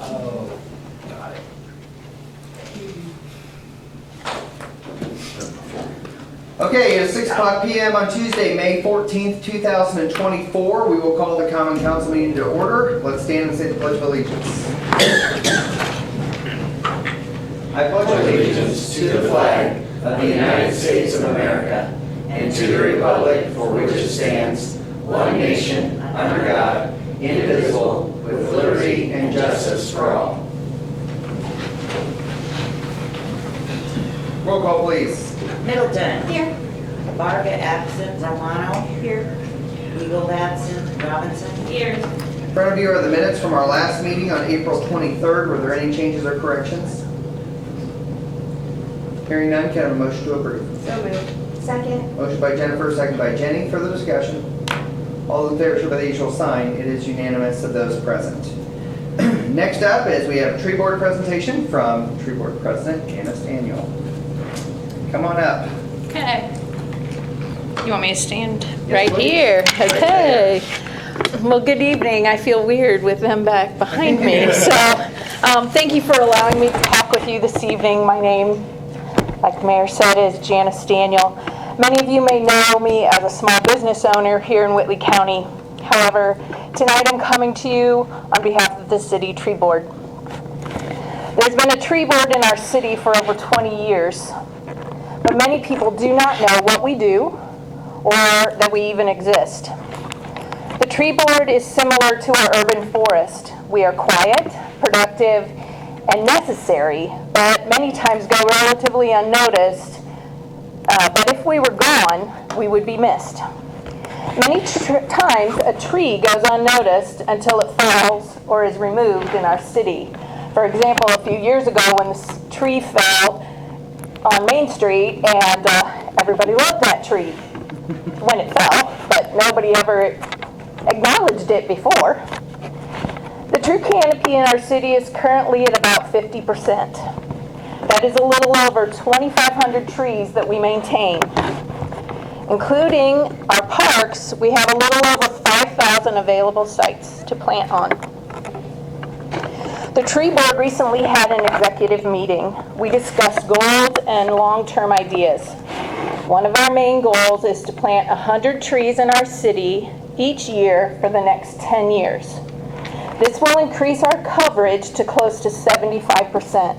Oh, got it. Okay, it's 6 o'clock p.m. on Tuesday, May 14th, 2024. We will call the Common Council meeting to order. Let's stand and say the Pledge of Allegiance. I pledge allegiance to the flag of the United States of America and to the republic for which it stands, one nation, under God, indivisible, with liberty and justice for all. Roll call, please. Middleton. Here. Varga absent. Romano. Here. Eagle absent. Robinson. Here. In front of you are the minutes from our last meeting on April 23rd. Were there any changes or corrections? Hearing none, can I have a motion to approve? So moved. Second. Motion by Jennifer, second by Jenny. Further discussion? All those in favor, show by the usual sign. It is unanimous of those present. Next up is we have a tree board presentation from Tree Board President Janice Daniel. Come on up. Okay. You want me to stand Yes, right please. here? Right Okay. Well, good evening. I feel weird with them back behind me. So, thank you for allowing me to talk with you this evening. My name, like the mayor said, is Janice Daniel. Many of you may know me as a small business owner here in Whitley County. However, tonight I'm coming to you on behalf of the City Tree Board. There's been a tree board in our city for over 20 years. But many people do not know what we do or that we even exist. The tree board is similar to our urban forest. We are quiet, productive, and necessary, but many times go relatively unnoticed. But if we were gone, we would be missed. Many times a tree goes unnoticed until it falls or is removed in our city. For example, a few years ago when this tree fell on Main Street, and everybody loved that tree when it fell, but nobody ever acknowledged it before. The tree canopy in our city is currently at about 50%. That is a little over 2,500 trees that we maintain. Including our parks, we have a little over 5,000 available sites to plant on. The tree board recently had an executive meeting. We discussed goals and long-term ideas. One of our main goals is to plant 100 trees in our city each year for the next 10 years. This will increase our coverage to close to 75%.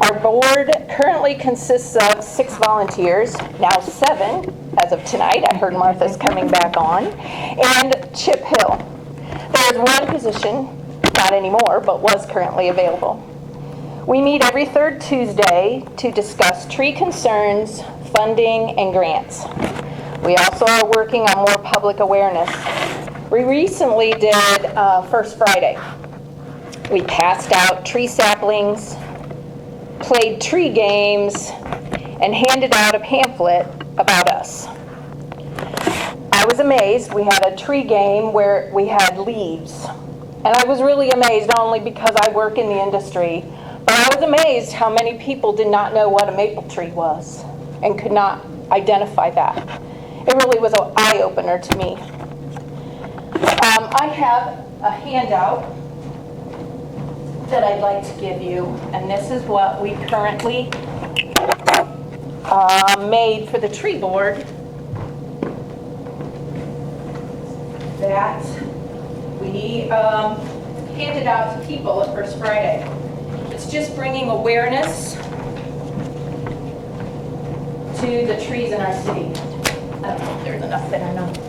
Our board currently consists of 6 volunteers, now 7 as of tonight. I heard Martha's coming back on, and Chip Hill. There is one position, not anymore, but was currently available. We meet every third Tuesday to discuss tree concerns, funding, and grants. We also are working on more public awareness. We recently did First Friday. We passed out tree saplings, played tree games, and handed out a pamphlet about us. I was amazed. We had a tree game where we had leaves. And I was really amazed, not only because I work in the industry, but I was amazed how many people did not know what a maple tree was and could not identify that. It really was an eye-opener to me. I have a handout that I'd like to give you, and this is what we currently made for the tree board that we handed out to people at First Friday. It's just bringing awareness to the trees in our city. I don't know if there's enough there or not.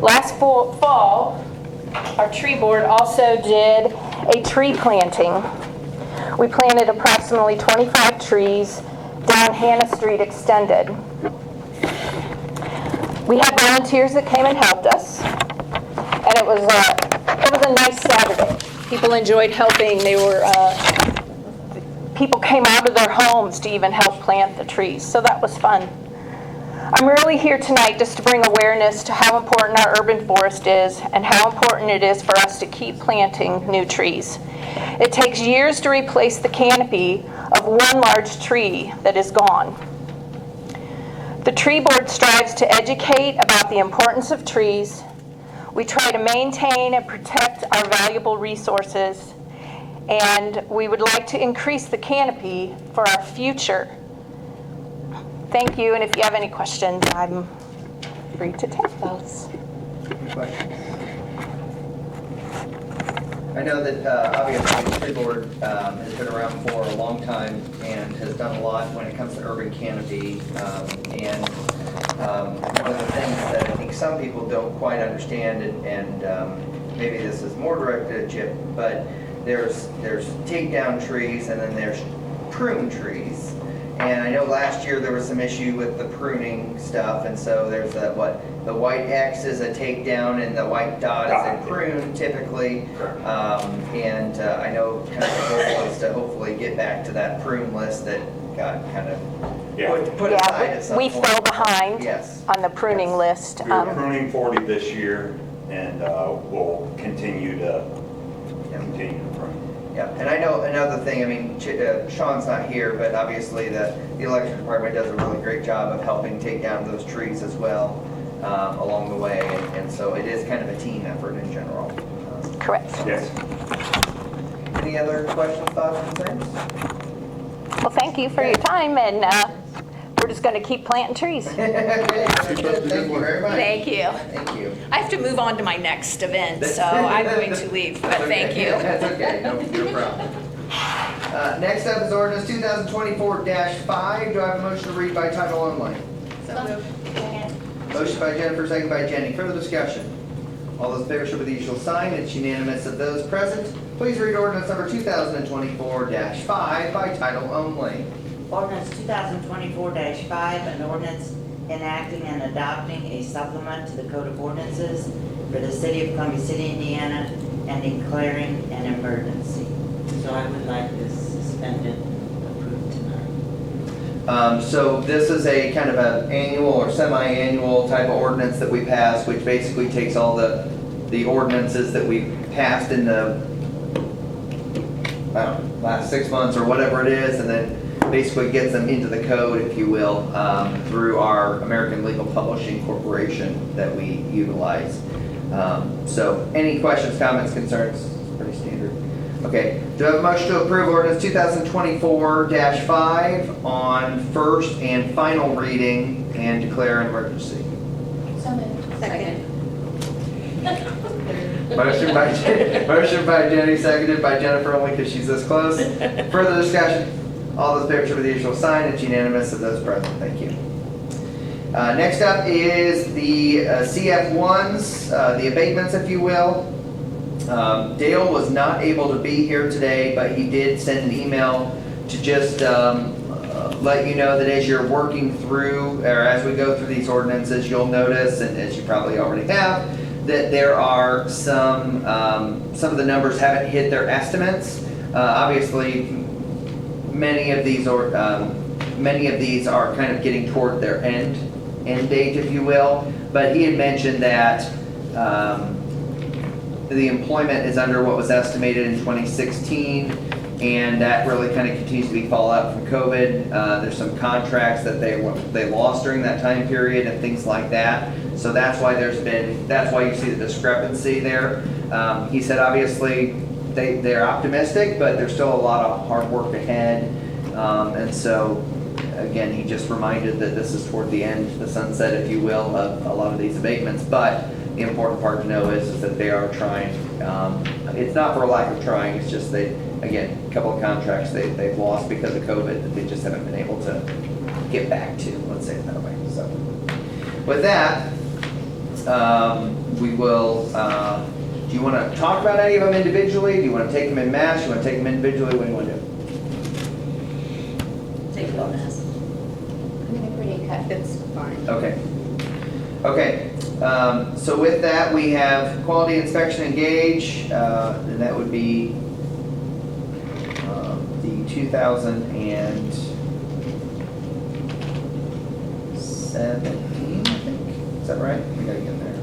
Last fall, our tree board also did a tree planting. We planted approximately 25 trees down Hannah Street Extended. We had volunteers that came and helped us, and it was a nice Saturday. People enjoyed helping. People came out of their homes to even help plant the trees, so that was fun. I'm really here tonight just to bring awareness to how important our urban forest is and how important it is for us to keep planting new trees. It takes years to replace the canopy of one large tree that is gone. The tree board strives to educate about the importance of trees. We try to maintain and protect our valuable resources, and we would like to increase the canopy for our future. Thank you, and if you have any questions, I'm free to take those. Any questions? I know that obviously the tree board has been around for a long time and has done a lot when it comes to urban canopy. And one of the things that I think some people don't quite understand, and maybe this is more directed at Chip, but there's takedown trees and then there's prune trees. And I know last year there was some issue with the pruning stuff, and so there's the white X is a takedown and the white dot is a prune typically. And I know kind of the goal is to hopefully get back to that prune list that got kind of put aside at some We point. fell behind Yes. on the pruning Yes. list. We were pruning 40 this year, and we'll continue to prune. Yeah, and I know another thing, I mean, Sean's not here, but obviously the election department does a really great job of helping take down those trees as well along the way, and so it is kind of a team effort in general. Correct. Yes. Any other questions, thoughts, concerns? Well, thank you for your time, and we're just going to keep planting trees. Okay, thank you very much. Thank you. Thank you. I have to move on to my next event, so I'm going to leave, but thank you. That's okay, no problem. Next up is ordinance 2024-5. Do I have a motion to read by title only? Motion by Jennifer, second by Jenny. Further discussion? All those in favor show by the usual sign. It's unanimous of those present. Please read ordinance number 2024-5 by title only. Ordinance 2024-5, an ordinance enacting and adopting a supplement to the Code of Ordinances for the City of Columbia City, Indiana, and declaring an emergency. So I would like this suspended, approved tonight. So this is a kind of an annual or semi-annual type of ordinance that we pass, which basically takes all the ordinances that we passed in the, I don't know, last 6 months or whatever it is, and then basically gets them into the code, if you will, through our American Legal Publishing Corporation that we utilize. So any questions, comments, concerns? It's pretty standard. Okay, do I have a motion to approve ordinance 2024-5 on first and final reading and declare an emergency? So moved. Second. Motion by Jenny, seconded by Jennifer only because she's this close. Further discussion? All those in favor show by the usual sign. It's unanimous of those present. Thank you. Next up is the CF1s, the abatements, if you will. Dale was not able to be here today, but he did send an email to just let you know that as you're working through, or as we go through these ordinances, you'll notice, and as you probably already have, that there are some of the numbers haven't hit their estimates. Obviously, many of these are kind of getting toward their end date, if you will. But he had mentioned that the employment is under what was estimated in 2016, and that really kind of continues to be fallout from COVID. There's some contracts that they lost during that time period and things like that. So that's why that's why you see the discrepancy there. He said obviously they're optimistic, but there's still a lot of hard work ahead. And so again, he just reminded that this is toward the end, the sunset, if you will, of a lot of these abatements. But the important part to know is that they are trying. It's not for a lack of trying. It's just a couple of contracts they've lost because of COVID that they just haven't been able to get back to. Let's say it that way. So with that, we will. Do you want to talk about any of them individually? Do you want to take them in mass? Do you want to take them individually? What do you want to do? Take it on us. I mean, they're pretty cut. It's fine. Okay. Okay. So with that, we have quality inspection engage, and that would be the 2017, I think. Is that right? We gotta get there.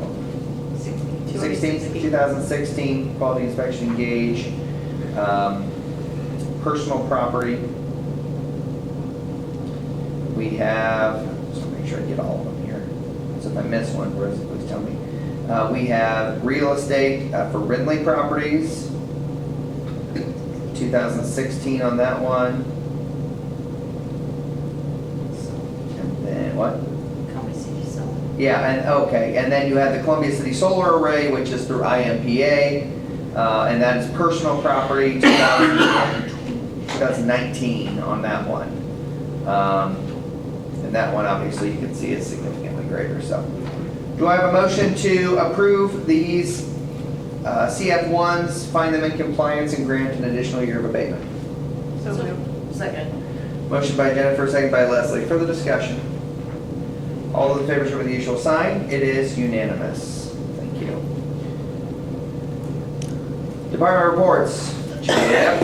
2016 quality inspection engage, personal property. We have, just make make sure I get all of them here. So if I miss one, please tell me. We have real estate for Ridley Properties, 2016 on that one. And then what? Columbia City Solar. Yeah, and, okay, and then you have the Columbia City Solar Array, which is through IMPA, and that is personal property, 2019 on that one. And that one, obviously, you can see is significantly greater, so. Do I have a motion to approve these CF1s, find them in compliance, and grant an additional year of abatement? So moved. Second. Motion by Jennifer, second by Leslie. Further discussion? All those in favor show by the usual sign. It is unanimous. Thank you. Department reports. Chad?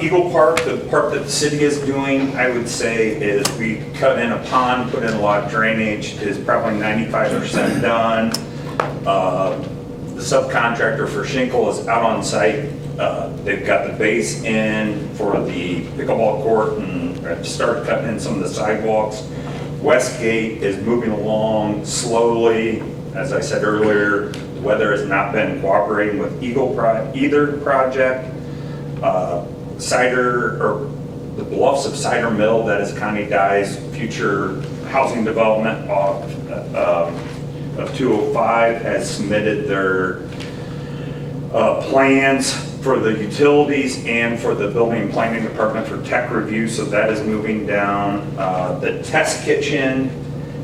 Eagle Park, the part that the city is doing, I would say, is we cut in a pond, put in a lot of drainage, is probably 95% done. The subcontractor for Schinkel is out on site. They've got the base in for the pickleball court and started cutting in some of the sidewalks. Westgate is moving along slowly. As I said earlier, the weather has not been cooperating with either project. The Bluffs of Cider Mill, that is Connie Dye's future housing development of 205, has submitted their plans for the utilities and for the building and planning department for tech review, so that is moving down. The test kitchen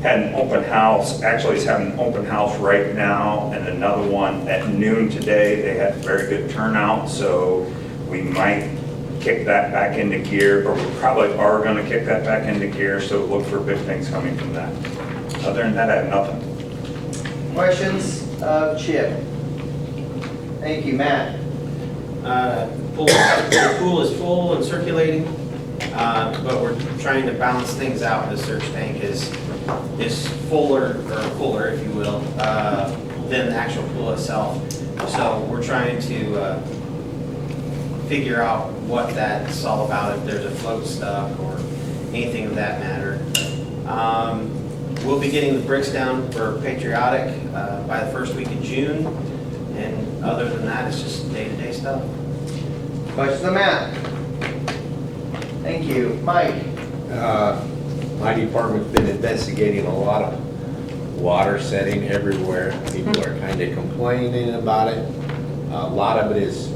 had an open house, actually is having an open house right now, and another one at noon today. They had very good turnout, so we might kick that back into gear, or we probably are gonna kick that back into gear, so look for big things coming from that. Other than that, I have nothing. Questions of Chip? Thank you, Matt. The pool is full and circulating, but we're trying to balance things out. The surge tank is fuller, if you will, than the actual pool itself. So we're trying to figure out what that's all about, if there's a float stuck or anything of that matter. We'll be getting the bricks down for Patriotic by the first week of June, and other than that, it's just day-to-day stuff. Questions of Matt? Thank you. Mike? My department's been investigating a lot of water setting everywhere. People are kind of complaining about it. A lot of it is,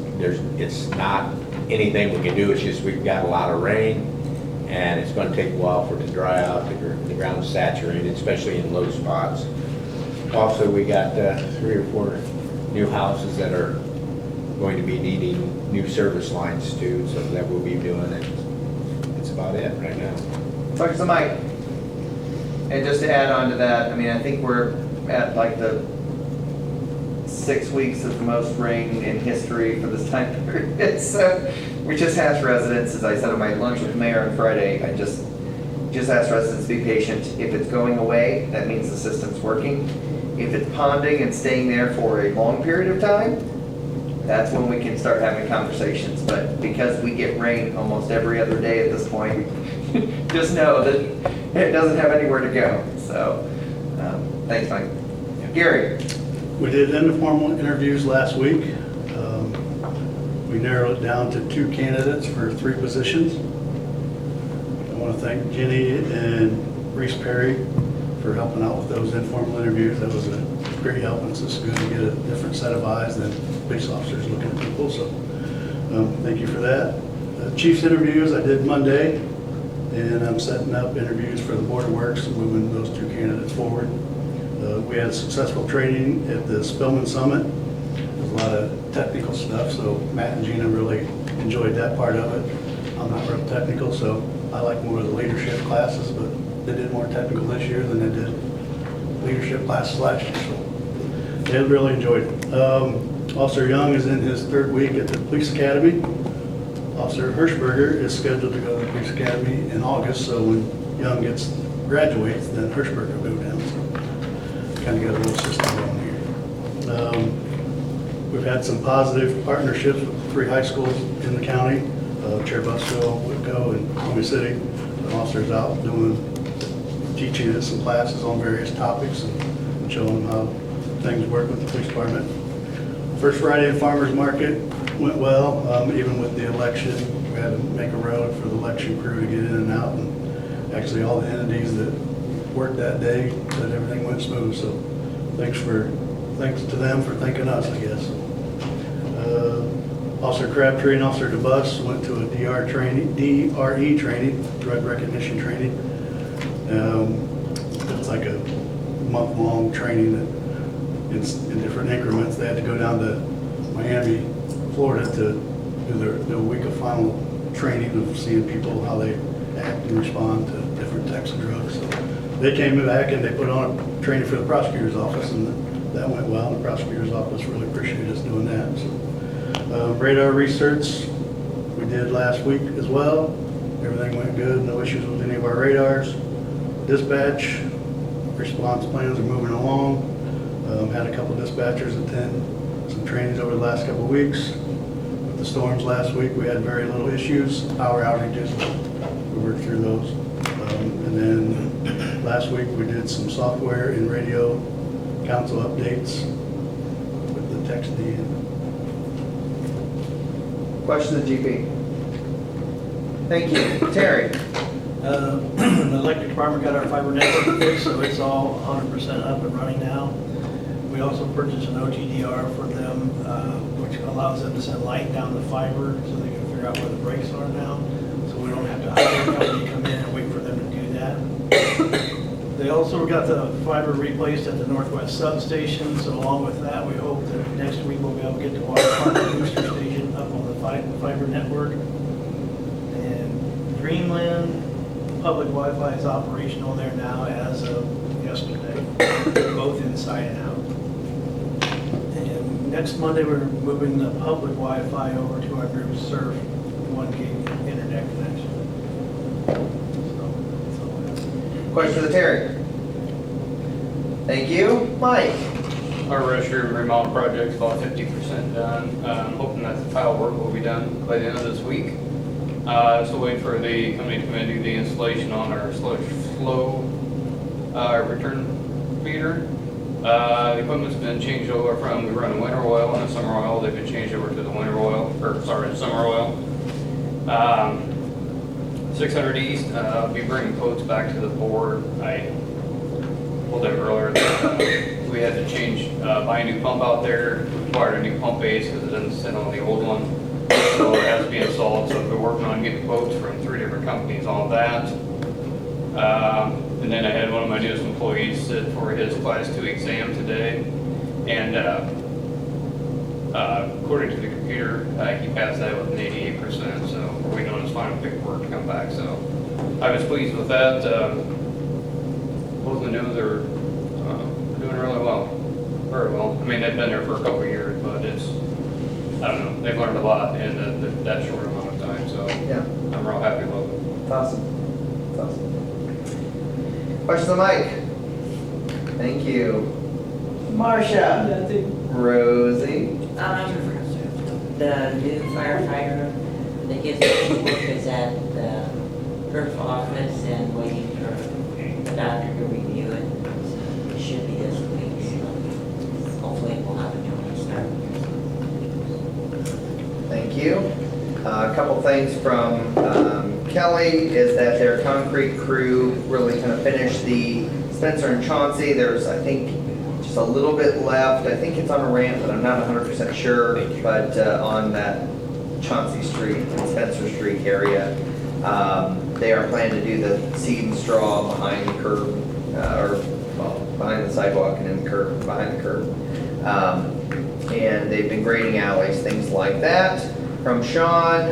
it's not anything we can do, it's just we've got a lot of rain, and it's gonna take a while for it to dry out. The ground's saturated, especially in low spots. Also, we got 3 or 4 new houses that are going to be needing new service lines too, so that we'll be doing it. That's about it right now. Questions of Mike? And just to add on to that, I mean, I think we're at like the 6 weeks of the most rain in history for this time period. So we just asked residents, as I said on my lunch with the mayor on Friday, I just asked residents to be patient. If it's going away, that means the system's working. If it's ponding and staying there for a long period of time, that's when we can start having conversations. But because we get rain almost every other day at this point, just know that it doesn't have anywhere to go. So, thanks, Mike. Gary? We did informal interviews last week. We narrowed it down to 2 candidates for 3 positions. I want to thank Jenny and Reese Perry for helping out with those informal interviews. That was a great help, and it's just good to get a different set of eyes than police officers looking at people, so thank you for that. Chief's interviews I did Monday, and I'm setting up interviews for the Board of Works and moving those 2 candidates forward. We had successful training at the Spillman Summit. There's a lot of technical stuff, so Matt and Gina really enjoyed that part of it. I'm not real technical, so I like more of the leadership classes, but they did more technical this year than they did leadership classes last year, so they really enjoyed it. Officer Young is in his 3rd week at the Police Academy. Officer Hirschberger is scheduled to go to the Police Academy in August, so when Young graduates, then Hirschberger will go down. So kind of got a little system going here. We've had some positive partnerships with 3 high schools in the county, Cherubusco, Whitco, and Columbia City. The officers out doing teaching us some classes on various topics and showing them how things work with the police department. First Friday at Farmers Market went well, even with the election. We had to make a road for the election crew to get in and out, and actually all the entities that worked that day said everything went smooth, so thanks to them for thanking us, I guess. Officer Crabtree and Officer DeBus went to a DRE training, drug recognition training. It's like a month-long training that in different increments. They had to go down to Miami, Florida to do their week of final training of seeing people, how they act and respond to different types of drugs. So they came back and they put on a training for the prosecutor's office, and that went well. The prosecutor's office really appreciated us doing that. So, radar research we did last week as well. Everything went good, no issues with any of our radars. Dispatch response plans are moving along. Had a couple dispatchers attend some trainings over the last couple of weeks. With the storms last week, we had very little issues, power outages. We worked through those. And then last week we did some software and radio council updates with the text D. Questions of GP? Thank you. Terry? The electric department got our fiber network fixed, so it's all 100% up and running now. We also purchased an OTDR for them, which allows them to send light down the fiber so they can figure out where the breaks are now. So we don't have to hire a company to come in and wait for them to do that. They also got the fiber replaced at the Northwest substation, so along with that, we hope that next week we'll be able to get the water department booster station up on the fiber network. And Greenland public Wi-Fi is operational there now as of yesterday, both inside and out. And next Monday, we're moving the public Wi-Fi over to our group surf 1 gig internet connection. So, that's all I have. Questions of Terry? Thank you. Mike? Our restroom remodel project's about 50% done. I'm hoping that the tile work will be done by the end of this week. So wait for the company to come in and do the installation on our sludge flow return feeder. The equipment's been changed over from, we run a winter oil and a summer oil. They've been changed over to the winter oil, summer oil. 600 East, I'll be bringing quotes back to the board. I told them earlier that we had to buy a new pump out there. We required a new pump base because it doesn't sit on the old one. So it has to be installed. So we're working on getting quotes from 3 different companies on that. And then I had one of my newest employees sit for his class 2 exam today. And according to the computer, he passed that with an 88%. So we're waiting on his final paperwork to come back. So I was pleased with that. Both of the news are doing really well, very well. I mean, they've been there for a couple of years, but it's, I don't know, they've learned a lot in that short amount of time. So Yeah. I'm real happy with it. It's awesome. It's awesome. Questions of Mike? Thank you. Marcia? Rosie? The new firefighter that gives us work is at the PERF office and waiting for the doctor to review it. It should be this week, so hopefully we'll have a new one start. Thank you. A couple things from Kelly is that their concrete crew really kind of finished the Spencer and Chauncey. There's, I think, just a little bit left. I think it's on a ramp, but I'm not 100% sure. But on that Chauncey Street and Spencer Street area, they are planning to do the seed and straw behind the curb, behind the sidewalk and in the curb, behind the curb. And they've been grading alleys, things like that. From Sean,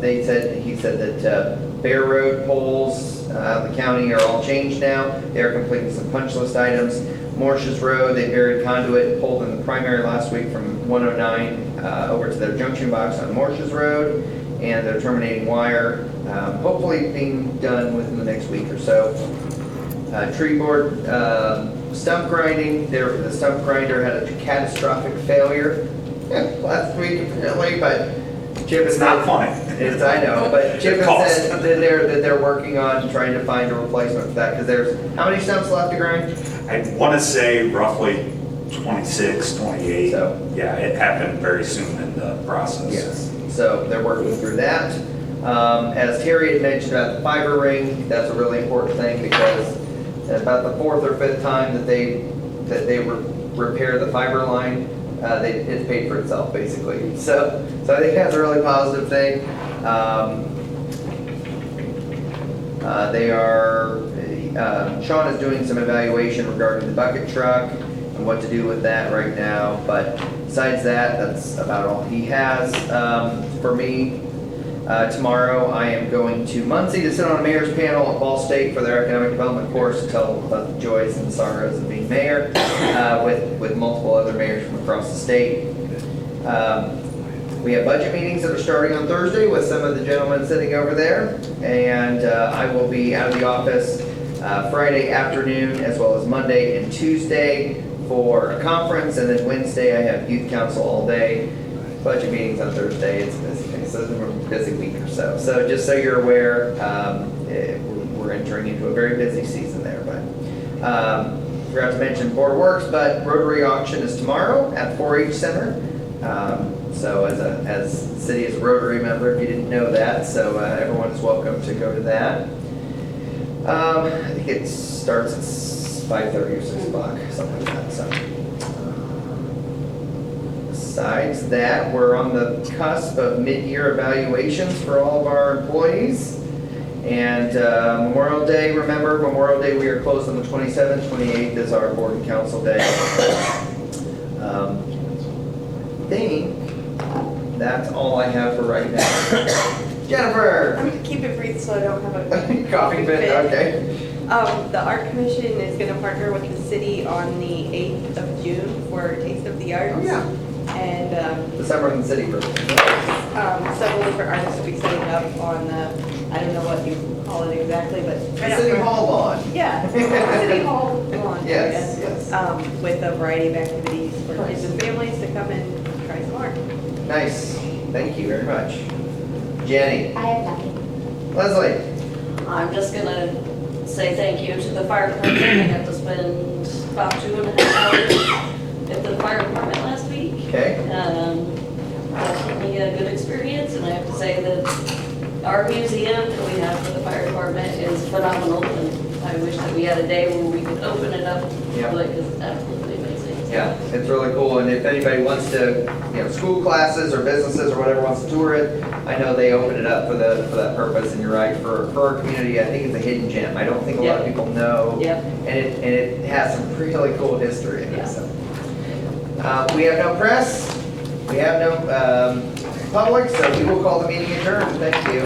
he said that Bear Road poles, the county are all changed now. They are completing some punch list items. Morse's Road, they buried conduit, pulled in the primary last week from 109 over to their junction box on Morse's Road, and they're terminating wire, hopefully being done within the next week or so. Tree board stump grinding, the stump grinder had a catastrophic failure last week apparently, but Chip It's is not funny. It's, I know, but Chip The has cost. said that they're working on trying to find a replacement for that, because there's, how many stumps left to grind? I want to say roughly 26, 28. So- Yeah, it happened very soon in the process. Yes, so they're working through that. As Terry had mentioned about the fiber ring, that's a really important thing, because about the fourth or fifth time that they repair the fiber line, it's paid for itself, basically. So I think that's a really positive thing. Sean is doing some evaluation regarding the bucket truck and what to do with that right now, but besides that, that's about all he has for me. Tomorrow, I am going to Muncie to sit on a mayor's panel at Ball State for their economic development course, to tell about the joys and sorrows of being mayor, with multiple other mayors from across the state. We have budget meetings that are starting on Thursday with some of the gentlemen sitting over there, and I will be out of the office Friday afternoon, as well as Monday and Tuesday for a conference, and then Wednesday I have youth council all day. Budget meetings on Thursday, it's busy, so it's a busy week or so. So just so you're aware, we're entering into a very busy season there, but forgot to mention Board of Works, but Rotary auction is tomorrow at 4-H Center. So as the city is a Rotary member, if you didn't know that, so everyone is welcome to go to that. I think it starts at 5:30 or 6 o'clock, something like that, so. Besides that, we're on the cusp of mid-year evaluations for all of our employees. And Memorial Day, remember, Memorial Day, we are closed on the 27th, 28th is our board and council day. I think that's all I have for right now. Jennifer! I'm gonna keep it brief so I don't have a Coffee fit, okay. The Art Commission is gonna partner with the city on the 8th of June for Taste of the Arts. Oh, yeah. And The Summer in the City version. several different artists will be setting up on the, I don't know what you call it exactly, but. right out City front. Hall lawn. Yeah, City Hall lawn. Yes, area, yes. With a variety of activities for kids and families to come and try some art. Nice, thank you very much. Jenny, I have nothing. Leslie, I'm just gonna say thank you to the fire department. I got to spend about 2.5 hours at the fire department last week. okay, Definitely a good experience, and I have to say that our museum that we have for the fire department is phenomenal, and I wish that we had a day where we could open it up to Yeah. public, because it's absolutely amazing. yeah, it's really cool, and if anybody wants to, school classes or businesses or whatever wants to tour it, I know they open it up for that purpose, and you're right, for our community, I think it's a hidden gem. I don't think a lot of people know. Yep. And it has some really cool history in it, Yeah. so. We have no press, we have no public, so we will call the meeting adjourned. Thank you.